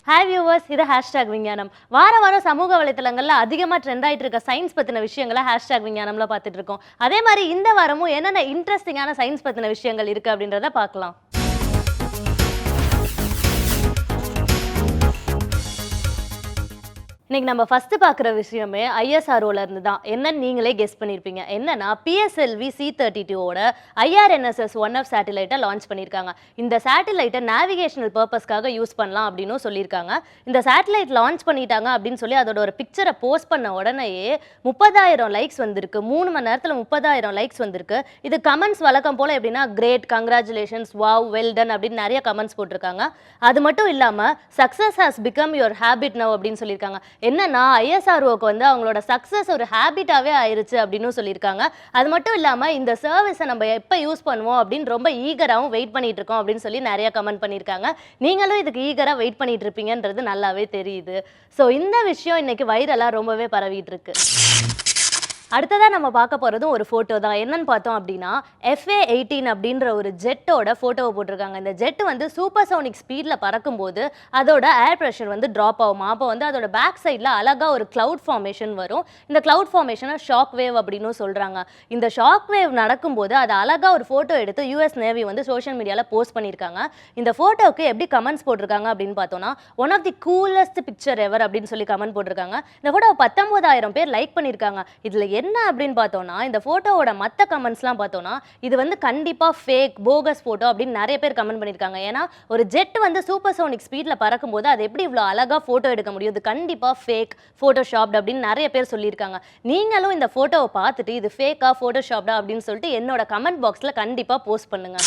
Hi viewers, இது hashtag விஞ்ஞானம். வாரம் சமூக வலைத்தளங்கள்ல அதிகமாக ட்ரெண்ட் ஆகிட்டு இருக்க சயின்ஸ் பற்றின விஷயங்களை ஹேஷ்டாக் விஞ்ஞானம்ல பார்த்துட்டு இருக்கோம். அதே மாதிரி இந்த வாரமும் என்னென்ன இன்ட்ரெஸ்டிங்கான சயின்ஸ் பற்றின விஷயங்கள் இருக்குது அப்படின்றத பார்க்கலாம். இன்னைக்கு நம்ம ஃபர்ஸ்ட் பார்க்குற விஷயமே ஐஎஸ்ஆர்ஓல இருந்து தான். என்னன்னு நீங்களே கெஸ் பண்ணியிருப்பீங்க. என்னன்னா PSLV C-32ஓட IRNSS 1F சேட்டலைட்டை லான்ச் பண்ணியிருக்காங்க. இந்த சேட்டலைட்டை நேவிகேஷனல் பர்பஸ்க்காக யூஸ் பண்ணலாம் அப்படின்னு சொல்லியிருக்காங்க. இந்த சேட்டலைட் லான்ச் பண்ணிட்டாங்க அப்படின்னு சொல்லி அதோட ஒரு பிக்சரை போஸ்ட் பண்ண உடனேயே 30,000 லைக்ஸ் வந்திருக்கு. 3 மணி நேரத்தில் 30,000 லைக்ஸ் வந்திருக்கு. இது கமெண்ட்ஸ் வழக்கம் போல எப்படின்னா great, congratulations, wow, well done அப்படின்னு நிறைய கமெண்ட்ஸ் போட்டிருக்காங்க. அது மட்டும் இல்லாமல் success has become your habit now அப்படின்னு சொல்லியிருக்காங்க. என்னன்னா ஐஎஸ்ஆர்ஓக்கு வந்து அவங்களோட சக்ஸஸ் ஒரு ஹேபிட்டாவே ஆயிருச்சு அப்படின்னு சொல்லியிருக்காங்க. அது மட்டும் இல்லாமல் இந்த சர்வீஸை நம்ம எப்போ யூஸ் பண்ணுவோம் அப்படின்னு ரொம்ப ஈகராகவும் வெயிட் பண்ணிட்டு இருக்கோம் அப்படின்னு சொல்லி நிறைய கமெண்ட் பண்ணியிருக்காங்க. நீங்களும் இதுக்கு ஈகராக வெயிட் பண்ணிட்டு இருப்பீங்கன்றது நல்லாவே தெரியுது. ஸோ இந்த விஷயம் இன்னைக்கு வைரலாக ரொம்பவே பரவிட்டு இருக்கு. அடுத்ததாக நம்ம பார்க்க போகிறதும் ஒரு ஃபோட்டோ தான். என்னன்னு பார்த்தோம் அப்படின்னா FA-18 அப்படின்ற ஒரு ஜெட்டோட ஃபோட்டோவை போட்டிருக்காங்க. இந்த ஜெட் வந்து சூப்பர்சோனிக் ஸ்பீடில் பறக்கும்போது அதோட ஏர் ப்ரெஷர் வந்து ட்ராப் ஆகும். அப்போ வந்து அதோட பேக் சைடில் அழகாக ஒரு கிளவுட் ஃபார்மேஷன் வரும். இந்த கிளவுட் ஃபார்மேஷனை ஷாக் வேவ் அப்படின்னு சொல்கிறாங்க. இந்த ஷாக் வேவ் நடக்கும்போது அதை அழகாக ஒரு ஃபோட்டோ எடுத்து US நேவி வந்து சோஷியல் மீடியாவில் போஸ்ட் பண்ணியிருக்காங்க. இந்த ஃபோட்டோவுக்கு எப்படி கமெண்ட்ஸ் போட்டிருக்காங்க அப்படின்னு பார்த்தோன்னா one of the coolest picture ever அப்படின்னு சொல்லி கமெண்ட் போட்டிருக்காங்க. இந்த ஃபோட்டோ 19,000 பேர் லைக் பண்ணியிருக்காங்க. இதில் என்ன அப்படின்னு பார்த்தோம்னா இந்த ஃபோட்டோவோட மற்ற கமெண்ட்ஸ்லாம் பார்த்தோம்னா இது வந்து கண்டிப்பாக ஃபேக், போகஸ் ஃபோட்டோ அப்படின்னு நிறைய பேர் கமெண்ட் பண்ணியிருக்காங்க. ஏன்னா ஒரு ஜெட் வந்து சூப்பர்சோனிக் ஸ்பீடில் பறக்கும்போது அது எப்படி இவ்வளோ அழகாக ஃபோட்டோ எடுக்க முடியும், இது கண்டிப்பாக ஃபேக், ஃபோட்டோஷாப்டு அப்படின்னு நிறைய பேர் சொல்லியிருக்காங்க. நீங்களும் இந்த ஃபோட்டோவை பார்த்துட்டு இது ஃபேக்கா, ஃபோட்டோஷாப்டா அப்படின்னு சொல்லிட்டு என்னோட கமெண்ட் பாக்ஸில் கண்டிப்பாக போஸ்ட் பண்ணுங்க.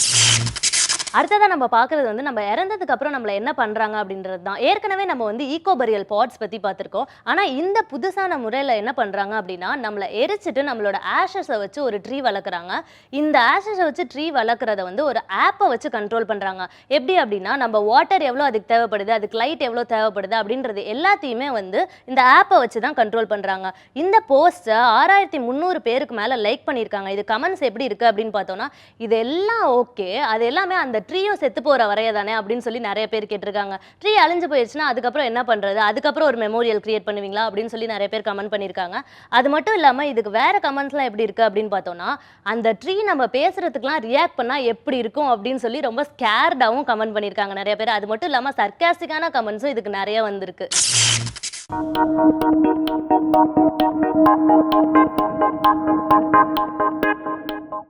அடுத்ததாக நம்ம பார்க்குறது வந்து நம்ம இறந்ததுக்கு அப்புறம் நம்மளை என்ன பண்ணுறாங்க அப்படின்றது தான். ஏற்கனவே நம்ம வந்து ஈகோபரியல் பாட்ஸ் பற்றி பார்த்துருக்கோம். ஆனால் இந்த புதுசான முறையில் என்ன பண்ணுறாங்க அப்படின்னா நம்மளை எரிச்சிட்டு நம்மளோட ஆஷஸை வச்சு ஒரு ட்ரீ வளர்க்குறாங்க. இந்த ஆஷஸை வச்சு ட்ரீ வளர்க்குறத வந்து ஒரு ஆப்பை வச்சு கண்ட்ரோல் பண்ணுறாங்க. எப்படி அப்படின்னா நம்ம வாட்டர் எவ்வளோ அதுக்கு தேவைப்படுது, அதுக்கு லைட் எவ்வளோ தேவைப்படுது அப்படின்றது எல்லாத்தையுமே வந்து இந்த ஆப்பை வச்சு தான் கண்ட்ரோல் பண்ணுறாங்க. இந்த போஸ்ட்டை 6,300 பேருக்கு மேலே லைக் பண்ணியிருக்காங்க. இது கமெண்ட்ஸ் எப்படி இருக்குது அப்படின்னு பார்த்தோன்னா இது எல்லாம் ஓகே, அது எல்லாமே அந்த ட்ரீயும் செத்து போகிற வரைய தானே அப்படின்னு சொல்லி நிறைய பேர் கேட்டிருக்காங்க. ட்ரீ அழிஞ்சு போயிடுச்சுன்னா அதுக்கப்புறம் என்ன பண்ணுறது, அதுக்கப்புறம் ஒரு மெமோரியல் கிரியேட் பண்ணுவீங்களா அப்படின்னு சொல்லி நிறைய பேர் கமெண்ட் பண்ணியிருக்காங்க. அது மட்டும் இல்லாமல் இதுக்கு வேறு கமெண்ட்ஸ்லாம் எப்படி இருக்குது அப்படின்னு பார்த்தோன்னா அந்த ட்ரீ நம்ம பேசுகிறதுக்குலாம் ரியாக்ட் பண்ணால் எப்படி இருக்கும் அப்படின்னு சொல்லி ரொம்ப ஸ்கேர்டாகவும் கமெண்ட் பண்ணியிருக்காங்க நிறைய பேர். அது மட்டும் இல்லாமல் சர்க்காஸ்டிக்கான கமெண்ட்ஸும் இதுக்கு நிறைய வந்திருக்கு.